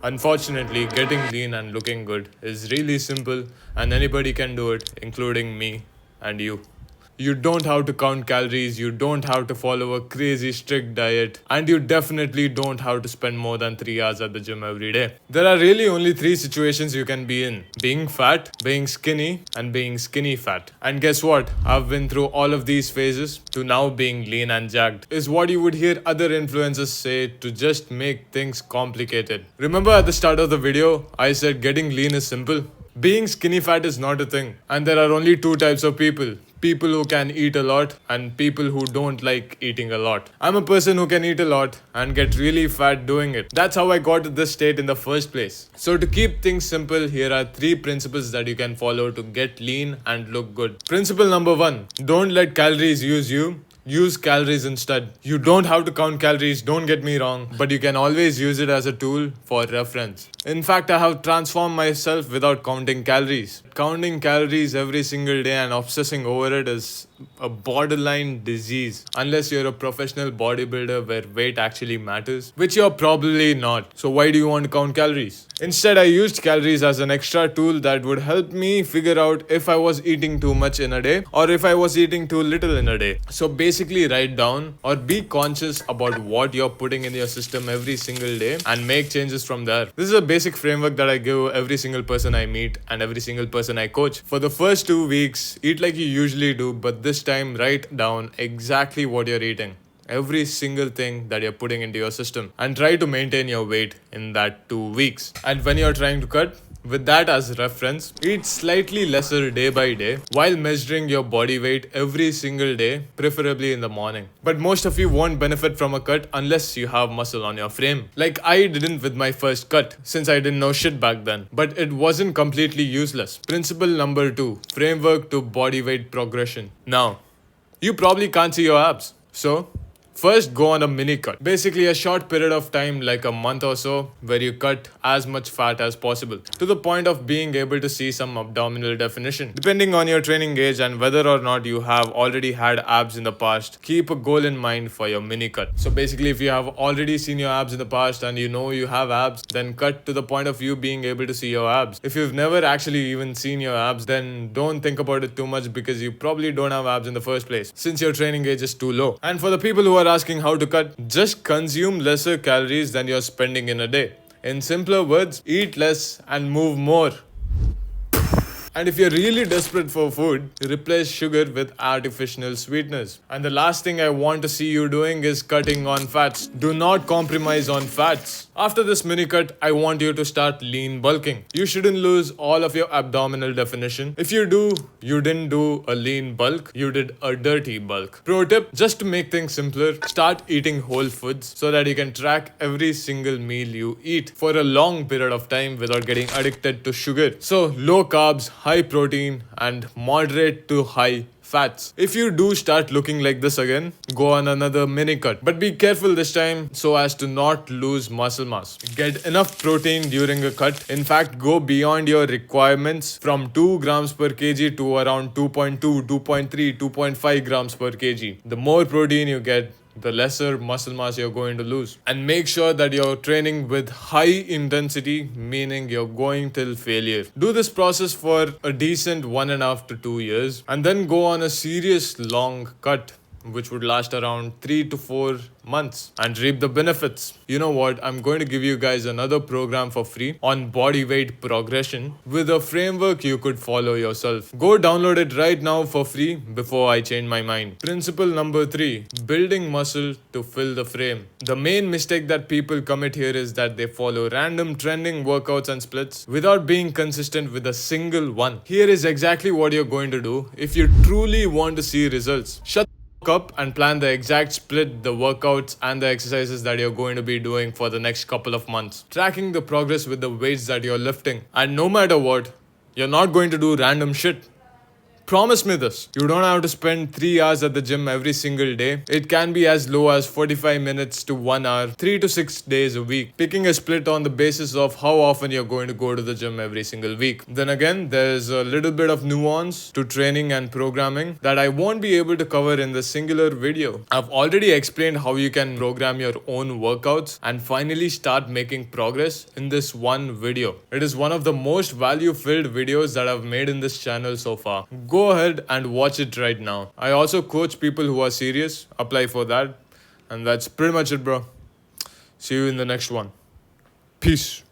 Unfortunately, getting lean and looking good is really simple and anybody can do it, including me and you. You don't have to count calories, you don't have to follow a crazy strict diet, and you definitely don't have to spend more than 3 hours at the gym every day. There are really only 3 situations you can be in: being fat, being skinny, and being skinny fat. And guess what? I've been through all of these phases to now being lean and jacked, is what you would hear other influencers say to just make things complicated. Remember at the start of the video, I said getting lean is simple? Being skinny fat is not a thing, and there are only two types of people: people who can eat a lot and people who don't like eating a lot. I'm a person who can eat a lot and get really fat doing it. That's how I got to this state in the first place. So to keep things simple, here are 3 principles that you can follow to get lean and look good. Principle number 1: don't let calories use you. Use calories instead. You don't have to count calories, don't get me wrong, but you can always use it as a tool for reference. In fact, I have transformed myself without counting calories. Counting calories every single day and obsessing over it is a borderline disease, unless you're a professional bodybuilder where weight actually matters, which you're probably not. So why do you want to count calories? Instead, I used calories as an extra tool that would help me figure out if I was eating too much in a day or if I was eating too little in a day. So basically, write down or be conscious about what you're putting in your system every single day and make changes from there. This is a basic framework that I give every single person I meet and every single person I coach. For the first 2 weeks, eat like you usually do, but this time write down exactly what you're eating. Every single thing that you're putting into your system, and try to maintain your weight in that 2 weeks. And when you're trying to cut, with that as reference, eat slightly lesser day by day while measuring your body weight every single day, preferably in the morning. But most of you won't benefit from a cut unless you have muscle on your frame. Like I didn't with my first cut, since I didn't know shit back then. But it wasn't completely useless. Principle number 2: framework to body weight progression. Now, you probably can't see your abs. So, first, go on a mini cut. Basically, a short period of time, like a month or so, where you cut as much fat as possible to the point of being able to see some abdominal definition. Depending on your training age and whether or not you have already had abs in the past, keep a goal in mind for your mini cut. So basically, if you have already seen your abs in the past and you know you have abs, then cut to the point of you being able to see your abs. If you've never actually even seen your abs, then don't think about it too much because you probably don't have abs in the first place, since your training age is too low. And for the people who are asking how to cut, just consume lesser calories than you're spending in a day. In simpler words, eat less and move more. And if you're really desperate for food, replace sugar with artificial sweeteners. And the last thing I want to see you doing is cutting on fats. Do not compromise on fats. After this mini cut, I want you to start lean bulking. You shouldn't lose all of your abdominal definition. If you do, you didn't do a lean bulk, you did a dirty bulk. Pro tip, just to make things simpler, start eating whole foods so that you can track every single meal you eat for a long period of time without getting addicted to sugar. So low carbs, high protein, and moderate to high fats. If you do start looking like this again, go on another mini cut. But be careful this time so as to not lose muscle mass. Get enough protein during a cut. In fact, go beyond your requirements from 2 grams per kg to around 2.2, 2.3, 2.5 grams per kg. The more protein you get, the lesser muscle mass you're going to lose. And make sure that you're training with high intensity, meaning you're going till failure. Do this process for a decent 1.5 to 2 years, and then go on a serious long cut, which would last around 3 to 4 months, and reap the benefits. You know what? I'm going to give you guys another program for free on body weight progression with a framework you could follow yourself. Go download it right now for free before I change my mind. Principle number 3: building muscle to fill the frame. The main mistake that people commit here is that they follow random trending workouts and splits without being consistent with a single one. Here is exactly what you're going to do if you truly want to see results. Shut up and plan the exact split, the workouts and the exercises that you're going to be doing for the next couple of months. Tracking the progress with the weights that you're lifting. And no matter what, you're not going to do random shit. Promise me this. You don't have to spend 3 hours at the gym every single day. It can be as low as 45 minutes to 1 hour, 3 to 6 days a week, picking a split on the basis of how often you're going to go to the gym every single week. Then again, there's a little bit of nuance to training and programming that I won't be able to cover in this singular video. I've already explained how you can program your own workouts and finally start making progress in this one video. It is one of the most value-filled videos that I've made in this channel so far. Go ahead and watch it right now. I also coach people who are serious. Apply for that. And that's pretty much it, bro. See you in the next one. Peace.